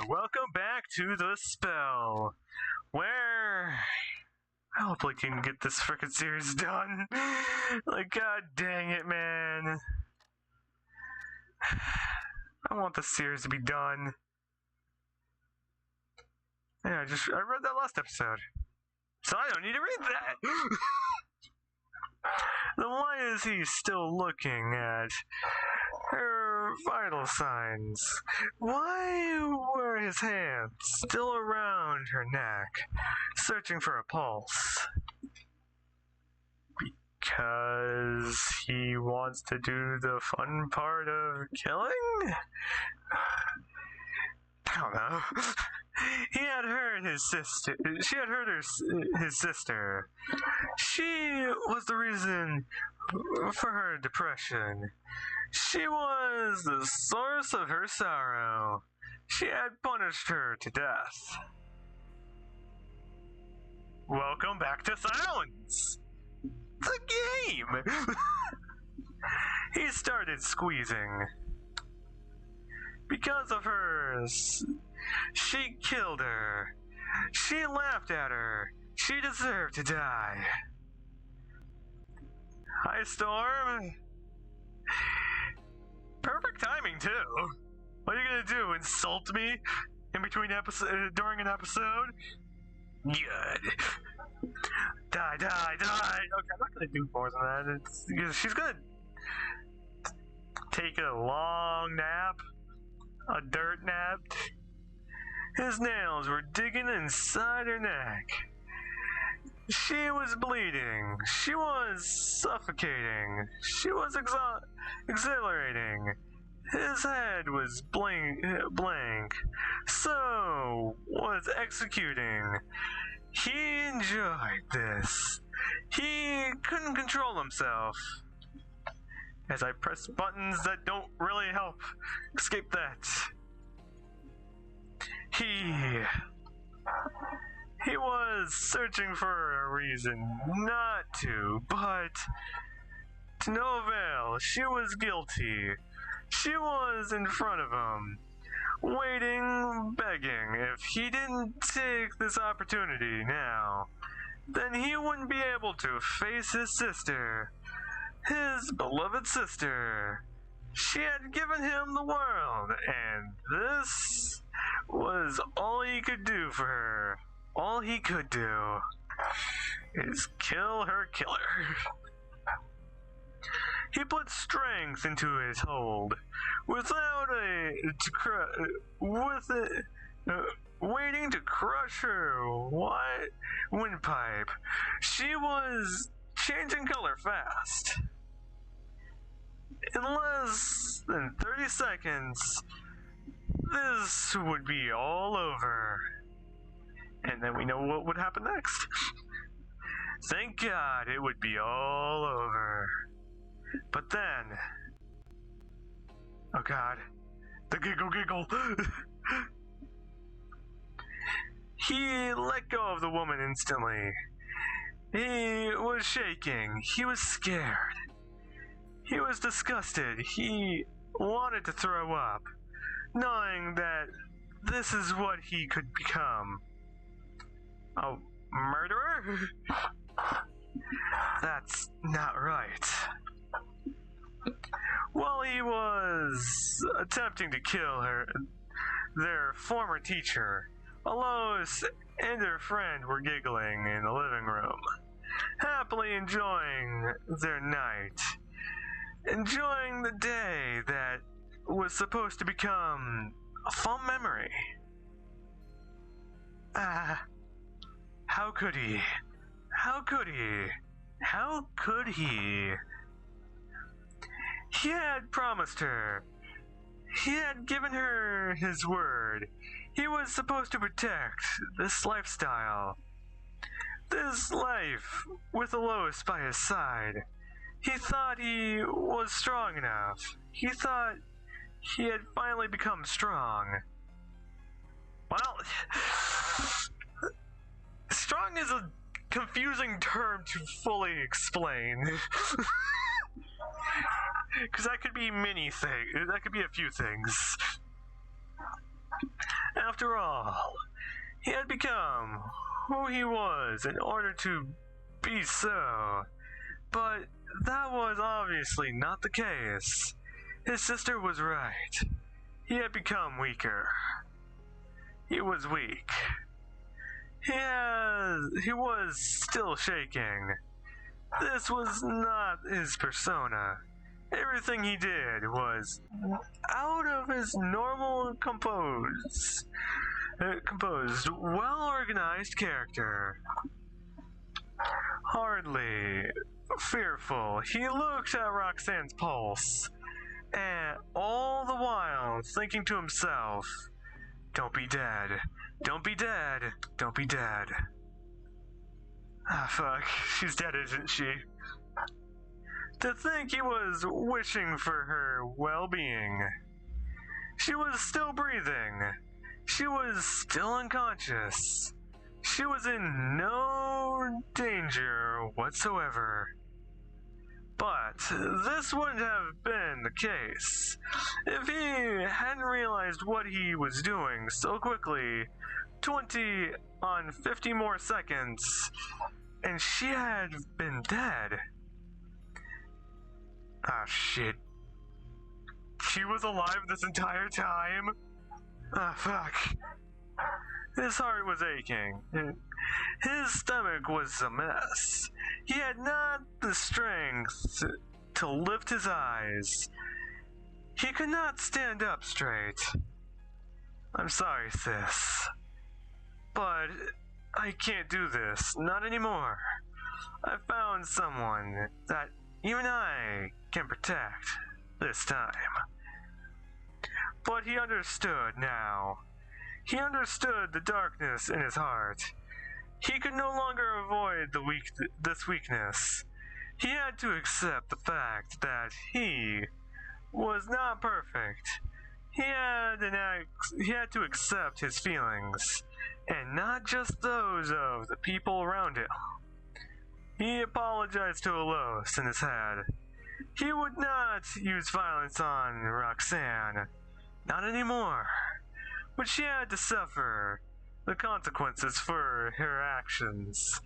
welcome back to The Spell, where I hopefully can get this frickin' series done. Like, god dang it, man. I want the series to be done. Yeah, I read that last episode, so I don't need to read that. Then why is he still looking at her vital signs? Why were his hands still around her neck, searching for a pulse? Because he wants to do the fun part of killing? I don't know. He had hurt his sister. She had hurt his sister. She was the reason for her depression. She was the source of her sorrow. She had punished her to death. Welcome back to Silence! The game! He started squeezing. Because of her, she killed her. She laughed at her. She deserved to die. Hi, Storm. Perfect timing, too. What are you gonna do? Insult me in between during an episode? Good. Die, die, die. Okay, I'm not gonna do more than that. She's gonna take a long nap. A dirt nap. His nails were digging inside her neck. She was bleeding. She was suffocating. She was exhilarating. His head was blank. So was executing. He enjoyed this. He couldn't control himself. As I press buttons that don't really help escape that. He was searching for a reason not to, but to no avail. She was guilty. She was in front of him, waiting, begging. If he didn't take this opportunity now, then he wouldn't be able to face his sister. His beloved sister. She had given him the world, and this was all he could do for her. All he could do is kill her killer. He put strength into his hold, waiting to crush her windpipe. She was changing color fast. In less than 30 seconds, this would be all over. And then we know what would happen next. Thank God it would be all over. But then... Oh God. The giggle. He let go of the woman instantly. He was shaking. He was scared. He was disgusted. He wanted to throw up, knowing that this is what he could become. A murderer? That's not right. While he was attempting to kill their former teacher, Alois and her friend were giggling in the living room, happily enjoying their night. Enjoying the day that was supposed to become a fond memory. How could he? How could he? How could he? He had promised her. He had given her his word. He was supposed to protect this lifestyle. This life with Alois by his side. He thought he was strong enough. He thought he had finally become strong. Well, strong is a confusing term to fully explain. Because that could be many things. That could be a few things. Now, After all, he had become who he was in order to be so. But that was obviously not the case. His sister was right. He had become weaker. He was weak. He was still shaking. This was not his persona. Everything he did was out of his normal composed, well-organized character. Hardly fearful, he looked at Roxanne's pulse, and all the while thinking to himself, "Don't be dead. Don't be dead. Don't be dead." Ah, fuck. She's dead, isn't she? To think he was wishing for her well-being. She was still breathing. She was still unconscious. She was in no danger whatsoever. But this wouldn't have been the case if he hadn't realized what he was doing so quickly. 20 on 50 more seconds, and she had been dead. Ah, shit. She was alive this entire time? Ah, fuck. His heart was aching. His stomach was a mess. He had not the strength to lift his eyes. He could not stand up straight. "I'm sorry, sis, but I can't do this. Not anymore. I found someone that even I can protect this time." But he understood now. He understood the darkness in his heart. He could no longer avoid this weakness. He had to accept the fact that he was not perfect. He had to accept his feelings, and not just those of the people around him. He apologized to Alos in his head. He would not use violence on Roxanne. Not anymore. But she had to suffer the consequences for her actions.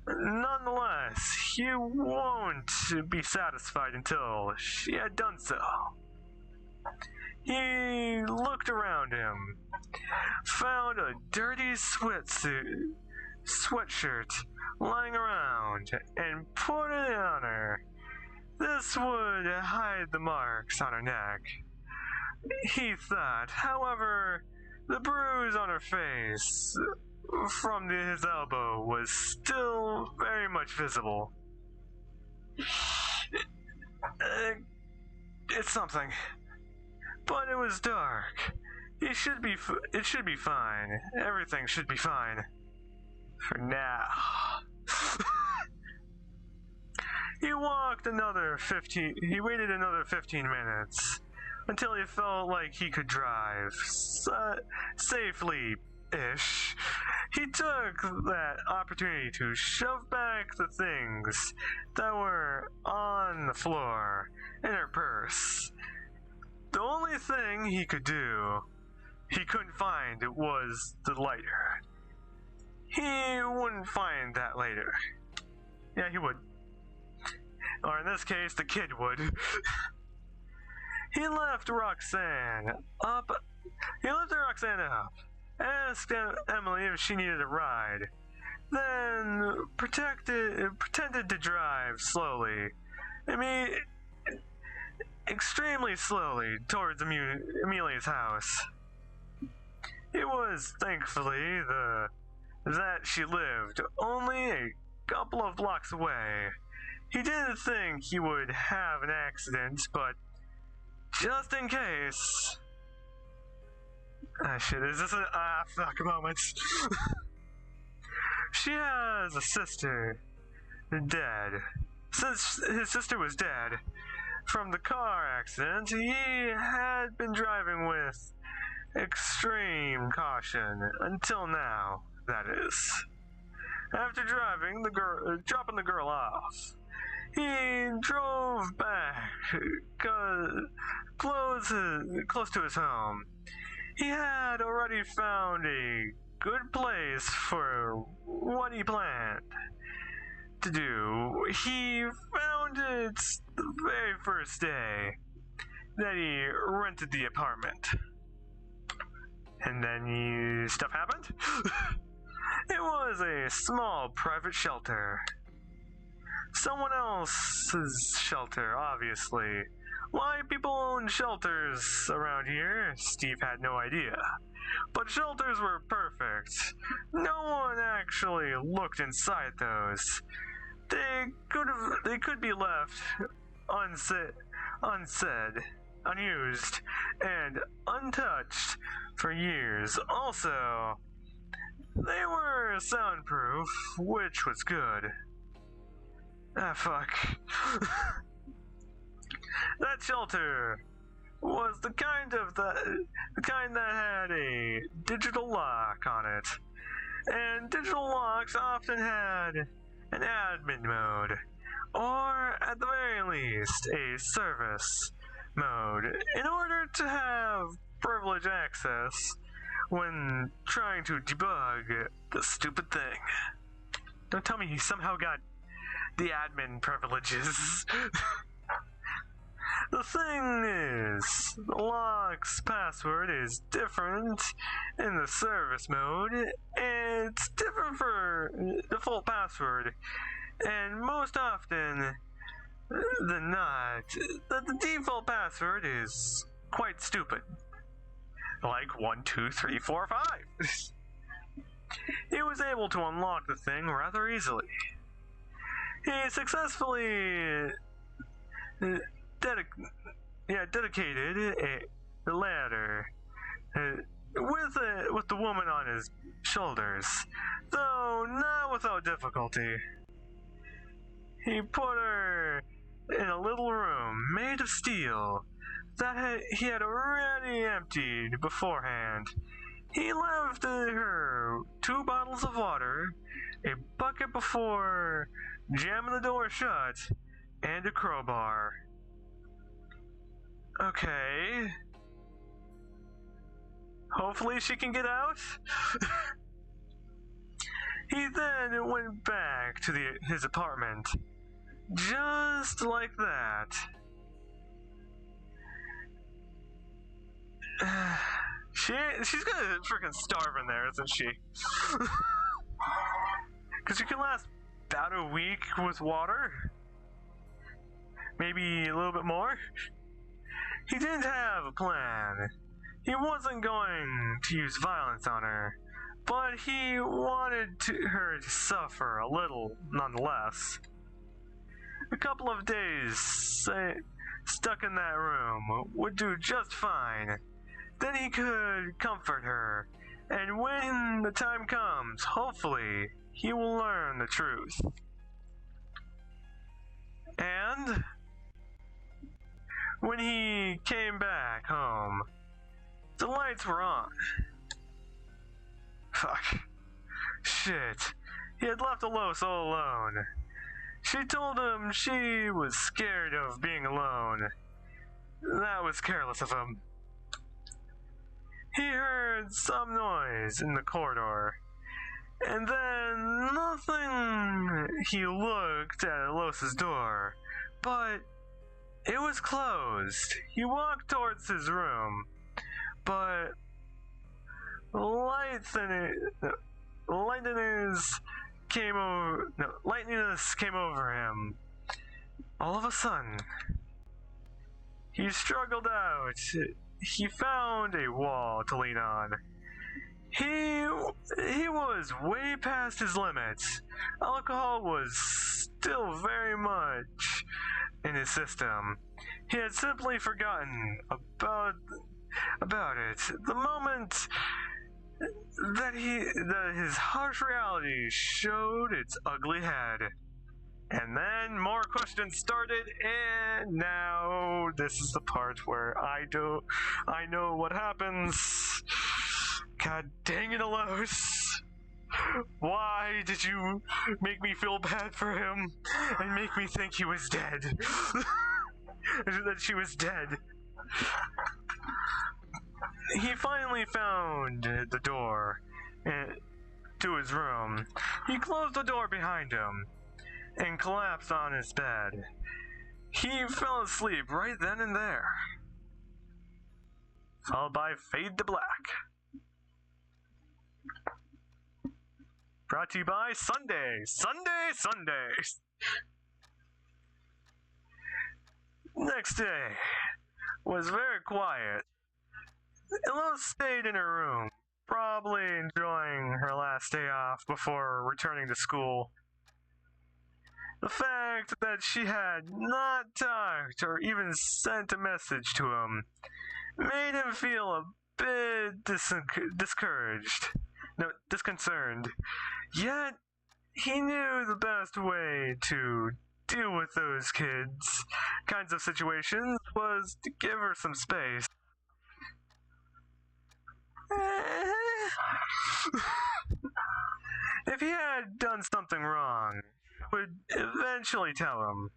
Nonetheless, he won't be satisfied until she had done so. He looked around him, found a dirty sweatshirt lying around, and put it on her. This would hide the marks on her neck, he thought. However, the bruise on her face from his elbow was still very much visible. It's something. But it was dark. It should be fine. Everything should be fine. For now. He waited another 15 minutes until he felt like he could drive safely-ish. He took that opportunity to shove back the things that were on the floor in her purse. The only thing he couldn't find was the lighter. He wouldn't find that later. Yeah, he would. Or in this case, the kid would. He left Roxanne up, asked Emily if she needed a ride, then pretended to drive slowly. Extremely slowly towards Amelia's house. It was, thankfully, that she lived only a couple of blocks away. He didn't think he would have an accident, but just in case... Ah, shit, is this an fuck moment? She has a sister, dead. Since his sister was dead from the car accident, he had been driving with extreme caution until now, that is. After dropping the girl off, he drove back close to his home. He had already found a good place for what he planned to do. He found it the very first day that he rented the apartment. And then stuff happened. It was a small private shelter. Someone else's shelter, obviously. Why people own shelters around here, Steve had no idea. But shelters were perfect. No one actually looked inside those. They could be left unsaid, unused, and untouched for years. Also, they were soundproof, which was good. Ah, fuck. That shelter was the kind that had a digital lock on it. And digital locks often had an admin mode, or at the very least, a service mode, in order to have privileged access when trying to debug the stupid thing. Don't tell me he somehow got the admin privileges. The thing is, the lock's password is different in the service mode. It's different for default password, and most often than not, the default password is quite stupid. Like 1, 2, 3, 4, 5. He was able to unlock the thing rather easily. He successfully dedicated a ladder with the woman on his shoulders, though not without difficulty. He put her in a little room made of steel that he had already emptied beforehand. He left her 2 bottles of water, a bucket before jamming the door shut, and a crowbar. Okay. Hopefully she can get out. He then went back to his apartment. Just like that. She's gonna freaking starve in there, isn't she? Because you can last about a week with water. Maybe a little bit more. He didn't have a plan. He wasn't going to use violence on her, but he wanted her to suffer a little nonetheless. A couple of days stuck in that room would do just fine. Then he could comfort her, and when the time comes, hopefully, he will learn the truth. And when he came back home, the lights were on. Fuck. Shit. He had left Alos all alone. She told him she was scared of being alone. That was careless of him. He heard some noise in the corridor, and then nothing. He looked at Alos's door, but it was closed. He walked towards his room, but lightniness came over him. All of a sudden, he struggled out. He found a wall to lean on. He was way past his limits. Alcohol was still very much in his system. He had simply forgotten about it. The moment that his harsh reality showed its ugly head. And then more questions started, and now this is the part where I know what happens. God dang it, Alos. Why did you make me feel bad for him and make me think he was dead? That she was dead. he finally found the door to his room. He closed the door behind him and collapsed on his bed. He fell asleep right then and there, followed by Fade to Black. Brought to you by Sunday. Next day was very quiet. Ella stayed in her room, probably enjoying her last day off before returning to school. The fact that she had not talked or even sent a message to him made him feel a bit disconcerted. Yet, he knew the best way to deal with those kinds of situations was to give her some space. If he had done something wrong, he would eventually tell him.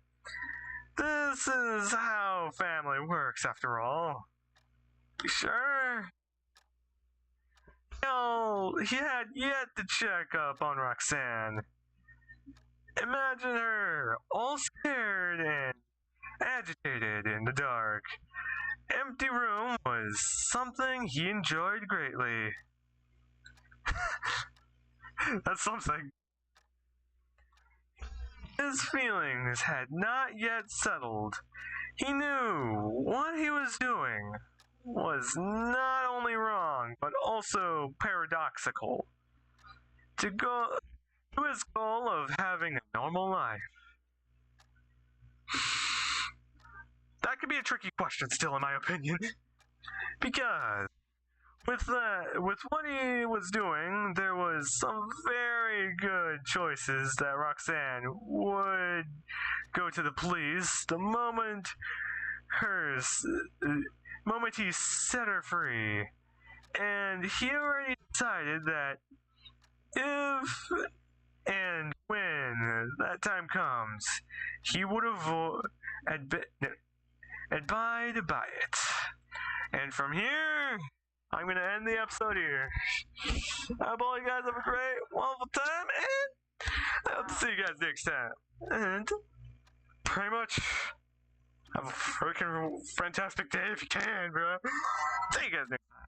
This is how family works, after all. Sure. He had yet to check up on Roxanne. Imagine her all scared and agitated in the dark. Empty room was something he enjoyed greatly. That's something. His feelings had not yet settled. He knew what he was doing was not only wrong, but also paradoxical. To go to his goal of having a normal life. That could be a tricky question still, in my opinion. Because with what he was doing, there was some very good choices that Roxanne would go to the police the moment he set her free. And he already decided that if and when that time comes, he would abide by it. And from here, I'm going to end the episode here. I hope all you guys have a great, wonderful time, and I hope to see you guys next time. And pretty much have a freaking fantastic day if you can, bro. See you guys next